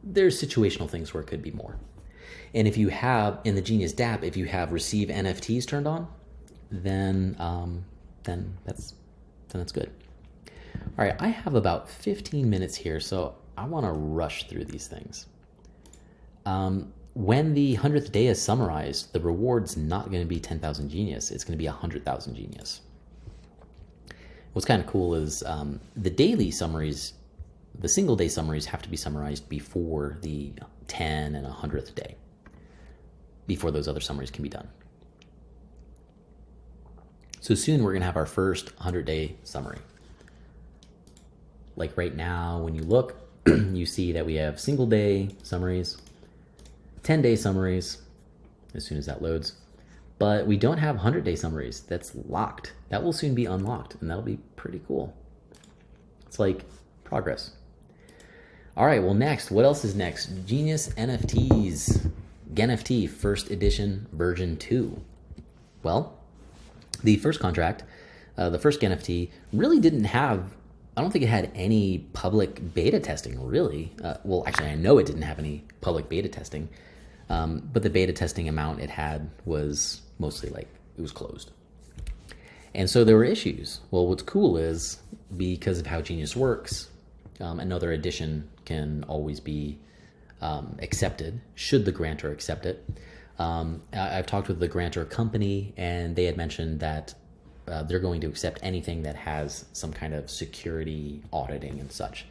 There's situational things where it could be more. And if you have, in the Genius dApp, if you have receive NFTs turned on, then that's good. All right, I have about 15 minutes here, so I want to rush through these things. When the 100th day is summarized, the reward's not going to be 10,000 Genius. It's going to be 100,000 Genius. What's kind of cool is the daily summaries, the single day summaries have to be summarized before the 10 and 100th day, before those other summaries can be done. So soon we're going to have our first 100-day summary. Like right now, when you look, you see that we have single day summaries, 10-day summaries, as soon as that loads. But we don't have 100-day summaries. That's locked. That will soon be unlocked, and that'll be pretty cool. It's like progress. All right, well, next, what else is next? Genius NFTs, GENFT, first edition, version 2. Well, the first contract, the first GENFT, really didn't have, I don't think it had any public beta testing, really. Well, actually, I know it didn't have any public beta testing, but the beta testing amount it had was mostly like, it was closed. And so there were issues. Well, what's cool is, because of how Genius works, another edition can always be accepted, should the grantor accept it. I've talked with the grantor company, and they had mentioned that they're going to accept anything that has some kind of security auditing and such,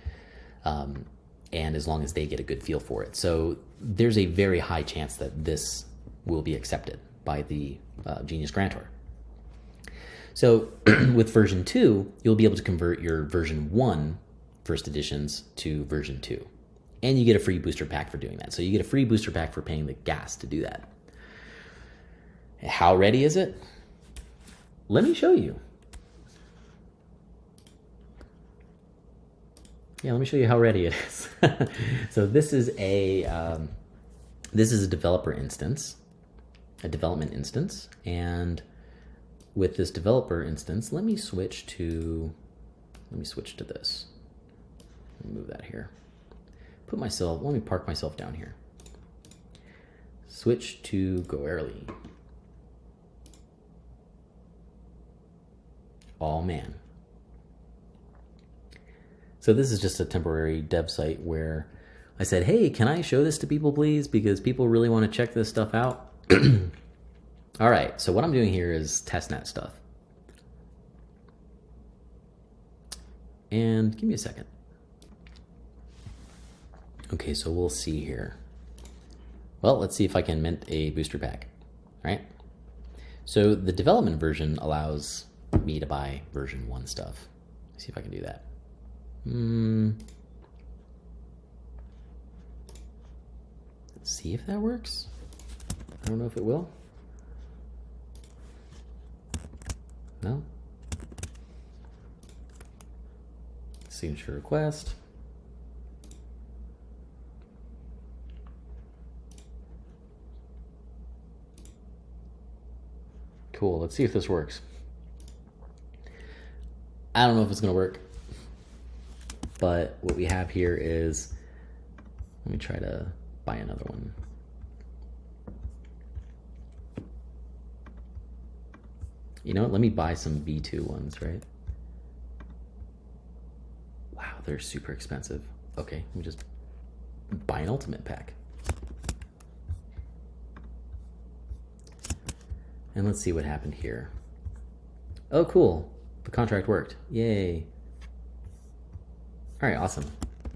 and as long as they get a good feel for it. So there's a very high chance that this will be accepted by the Genius grantor. So with version 2, you'll be able to convert your version 1 first editions to version 2. And you get a free booster pack for doing that. So you get a free booster pack for paying the gas to do that. How ready is it? Let me show you. Yeah, let me show you how ready it is. So this is a developer instance, a development instance, and with this developer instance, let me switch to this. Let me move that here. Let me park myself down here. Switch to Go Early. Oh man. So this is just a temporary dev site where I said, hey, can I show this to people, please? Because people really want to check this stuff out. All right, so what I'm doing here is testnet stuff. And give me a second. Okay, so we'll see here. Well, let's see if I can mint a booster pack, right? So the development version allows me to buy version 1 stuff. Let's see if I can do that. Let's see if that works. I don't know if it will. No. Signature request. Cool, let's see if this works. I don't know if it's gonna work, but what we have here is, let me try to buy another one. You know what, let me buy some V2 ones, right? Wow, they're super expensive. Okay, let me just buy an ultimate pack. And let's see what happened here. Oh, cool. The contract worked. Yay. All right, awesome.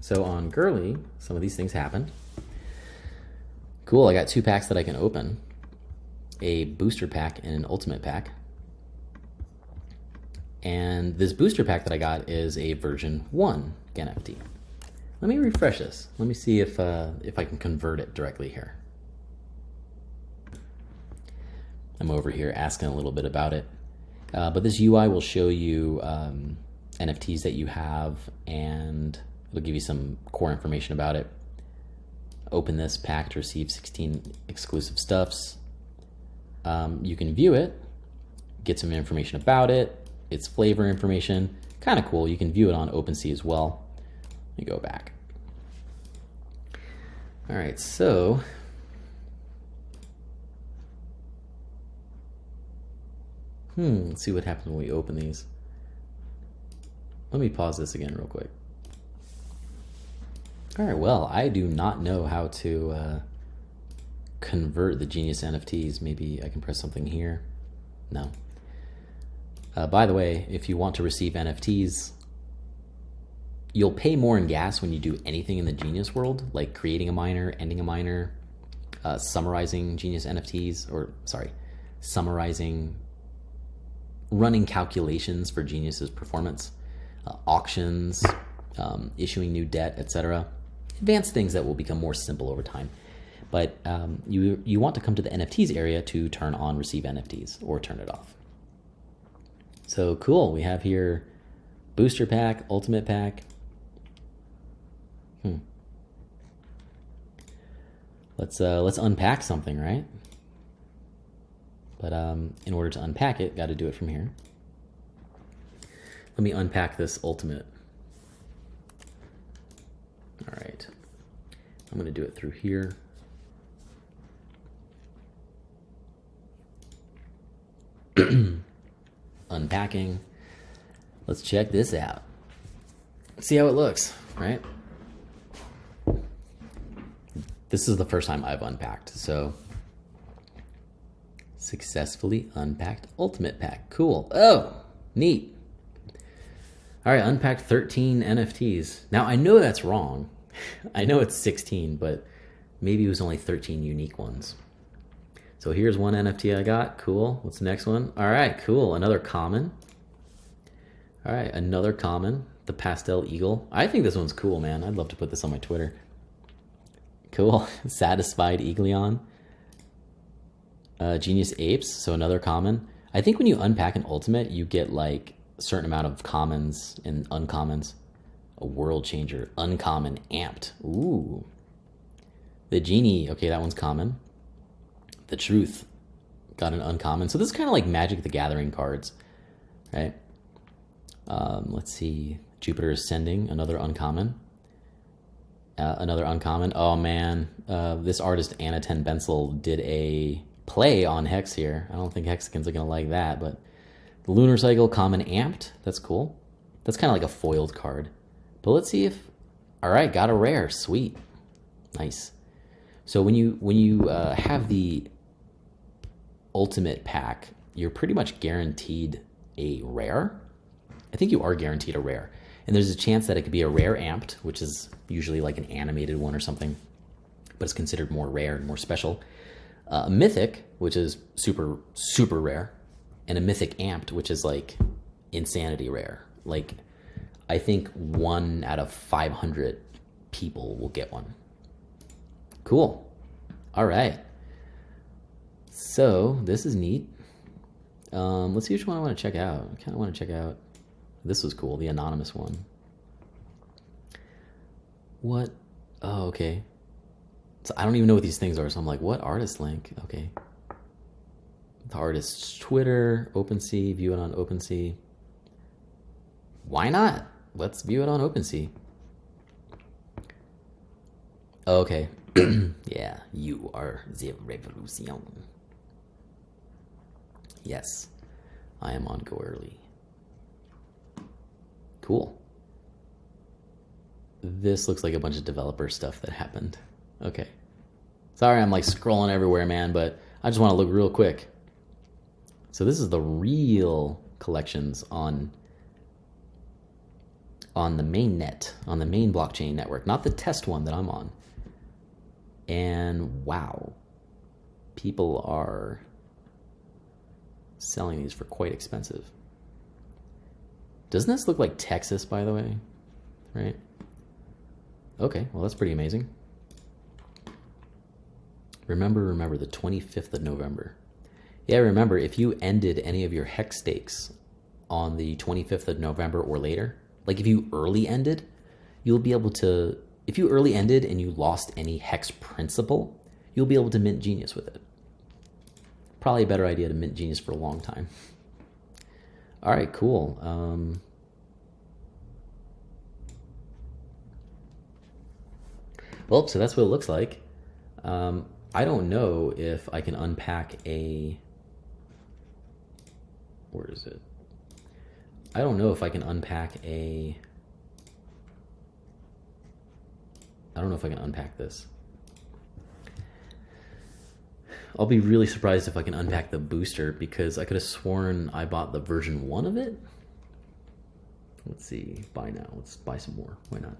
So on Girly, some of these things happened. Cool, I got 2 packs that I can open. A booster pack and an ultimate pack. And this booster pack that I got is a version 1 GenFT. Let me refresh this. Let me see if I can convert it directly here. I'm over here asking a little bit about it. But this UI will show you NFTs that you have, and it'll give you some core information about it. Open this pack to receive 16 exclusive stuffs. You can view it, get some information about it, its flavor information. Kind of cool. You can view it on Open Sea as well. Let me go back. All right, so let's see what happens when we open these. Let me pause this again real quick. All right, well, I do not know how to convert the Genius NFTs. Maybe I can press something here. No. By the way, if you want to receive NFTs, you'll pay more in gas when you do anything in the Genius world, like creating a miner, ending a miner, summarizing Genius NFTs, or sorry, summarizing, running calculations for Genius's performance, auctions, issuing new debt, etc. Advanced things that will become more simple over time. But you want to come to the NFTs area to turn on receive NFTs or turn it off. So cool, we have here booster pack, ultimate pack. Let's unpack something, right? But in order to unpack it, got to do it from here. Let me unpack this ultimate. All right, I'm going to do it through here. Unpacking. Let's check this out. See how it looks, right? This is the first time I've unpacked, so successfully unpacked ultimate pack. Cool. Oh, neat. All right, unpacked 13 NFTs. Now I know that's wrong. I know it's 16, but maybe it was only 13 unique ones. So here's one NFT I got. Cool. What's the next one? All right, cool. Another common. All right, another common. The Pastel Eagle. I think this one's cool, man. I'd love to put this on my Twitter. Cool. Satisfied Eagleon. Genius Apes. So another common. I think when you unpack an ultimate, you get like a certain amount of commons and uncommons. A world changer. Uncommon. Amped. Ooh. The Genie. Okay, that one's common. The Truth got an uncommon. So this is kind of like Magic the Gathering cards, right? Let's see. Jupiter Ascending, another uncommon. Another uncommon. Oh man, this artist Anna Ten Bensel did a play on Hex here. I don't think Hexicans are gonna like that, but the Lunar Cycle common amped. That's cool. That's kind of like a foiled card. But let's see if. All right, got a rare. Sweet, nice. So when you have the ultimate pack, you're pretty much guaranteed a rare. I think you are guaranteed a rare. And there's a chance that it could be a rare amped, which is usually like an animated one or something, but it's considered more rare and more special. A mythic, which is super, super rare, and a mythic amped, which is like insanity rare. Like, I think 1 out of 500 people will get one. Cool. All right. So this is neat. Let's see which one I want to check out. I kind of want to check out. This was cool, the anonymous one. What? Oh, okay. So I don't even know what these things are, so I'm like, what artist link? Okay. The artist's Twitter, OpenSea, view it on OpenSea. Why not? Let's view it on OpenSea. Okay. Yeah, you are the revolution. Yes, I am on Go Early. Cool. This looks like a bunch of developer stuff that happened. Okay. Sorry, I'm like scrolling everywhere, man, but I just want to look real quick. So this is the real collections on the main net, on the main blockchain network, not the test one that I'm on. And wow, people are selling these for quite expensive. Doesn't this look like Texas, by the way? Right? Okay, well, that's pretty amazing. Remember the 25th of November. Yeah, remember, if you ended any of your hex stakes on the 25th of November or later, like if you early ended, you'll be able to, if you early ended and you lost any hex principal, you'll be able to mint Genius with it. Probably a better idea to mint Genius for a long time. All right, cool. Well, so that's what it looks like. I don't know if I can unpack a, where is it? I don't know if I can unpack a, I don't know if I can unpack this. I'll be really surprised if I can unpack the booster, because I could have sworn I bought the version 1 of it. Let's see, buy now. Let's buy some more. Why not?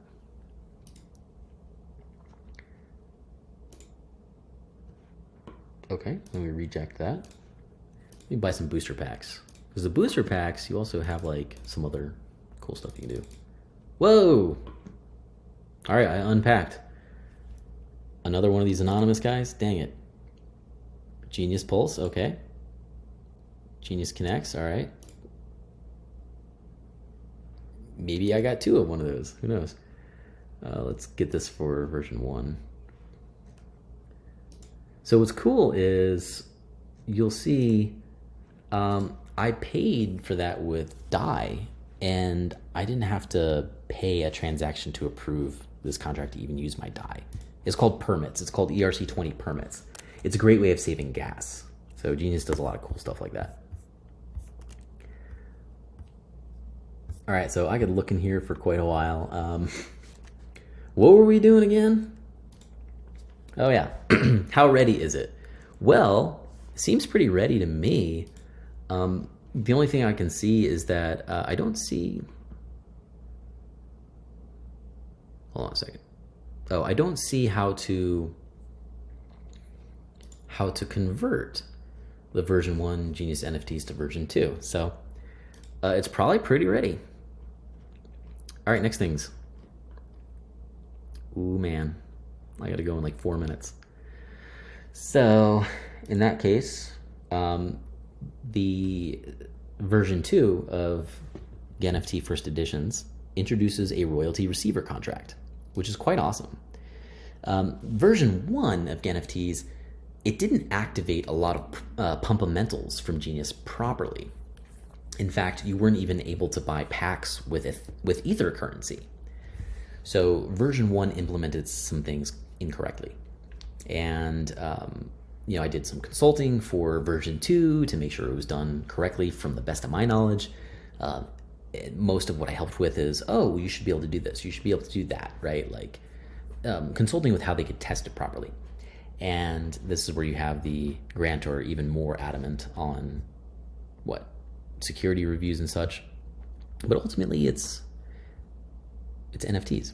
Okay, let me reject that. Let me buy some booster packs. Because the booster packs, you also have like some other cool stuff you can do. Whoa! All right, I unpacked. Another one of these anonymous guys? Dang it. Genius Pulse, okay. Genius Connects, all right. Maybe I got 2 of one of those, who knows? Let's get this for version 1. So what's cool is you'll see I paid for that with DAI, and I didn't have to pay a transaction to approve this contract to even use my DAI. It's called permits. It's called ERC20 permits. It's a great way of saving gas. So Genius does a lot of cool stuff like that. All right, so I could look in here for quite a while. What were we doing again? Oh yeah, how ready is it? Well, it seems pretty ready to me. The only thing I can see is that I don't see, hold on a second. Oh, I don't see how to convert the version 1 Genius NFTs to version 2. So it's probably pretty ready. All right, next things. Ooh, man. I got to go in like 4 minutes. So in that case, the version 2 of GenFT first editions introduces a royalty receiver contract, which is quite awesome. Version 1 of GenFTs, it didn't activate a lot of pumpamentals from Genius properly. In fact, you weren't even able to buy packs with Ether currency. So version 1 implemented some things incorrectly. And I did some consulting for version 2 to make sure it was done correctly from the best of my knowledge. Most of what I helped with is, oh, you should be able to do this. You should be able to do that, right? Like consulting with how they could test it properly. And this is where you have the grantor even more adamant on security reviews and such. But ultimately it's NFTs.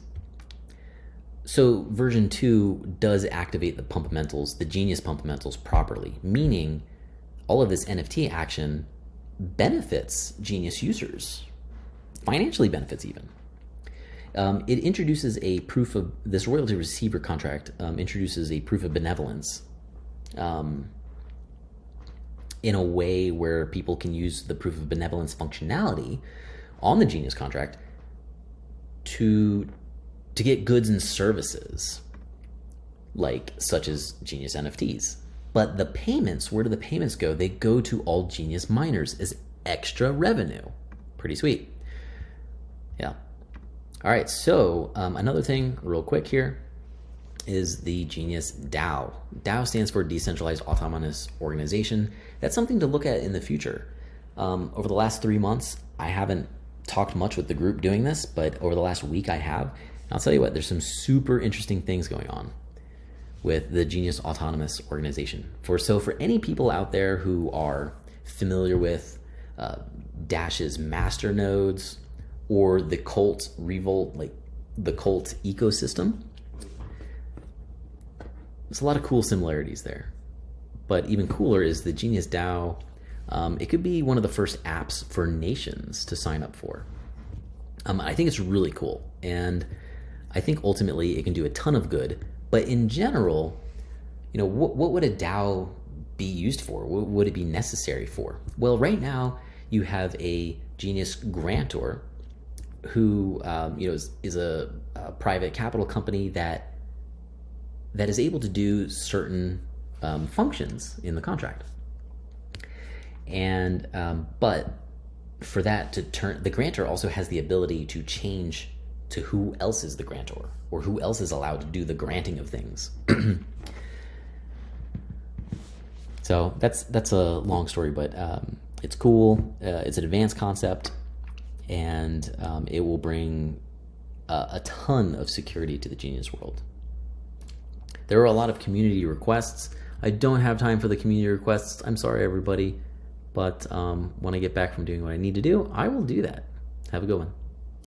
So version 2 does activate the pumpamentals, the Genius pumpamentals properly, meaning all of this NFT action benefits Genius users, financially benefits even. It introduces a proof of, this royalty receiver contract introduces a proof of benevolence in a way where people can use the proof of benevolence functionality on the Genius contract to get goods and services, like such as Genius NFTs. But the payments, where do the payments go? They go to all Genius miners as extra revenue. Pretty sweet. Yeah. All right, so another thing real quick here is the Genius DAO. DAO stands for Decentralized Autonomous Organization. That's something to look at in the future. Over the last 3 months, I haven't talked much with the group doing this, but over the last week I have. And I'll tell you what, there's some super interesting things going on with the Genius Autonomous Organization. For any people out there who are familiar with Dash's master nodes or the Cult Revolt, like the Cult ecosystem. There's a lot of cool similarities there. But even cooler is the Genius DAO. It could be one of the first apps for nations to sign up for. I think it's really cool. And I think ultimately it can do a ton of good. But in general, what would a DAO be used for? What would it be necessary for? Well, right now you have a Genius grantor who is a private capital company that is able to do certain functions in the contract. And but for that to turn, the grantor also has the ability to change to who else is the grantor or who else is allowed to do the granting of things. So that's a long story, but it's cool. It's an advanced concept, and it will bring a ton of security to the Genius world. There are a lot of community requests. I don't have time for the community requests. I'm sorry, everybody. But when I get back from doing what I need to do, I will do that. Have a good one.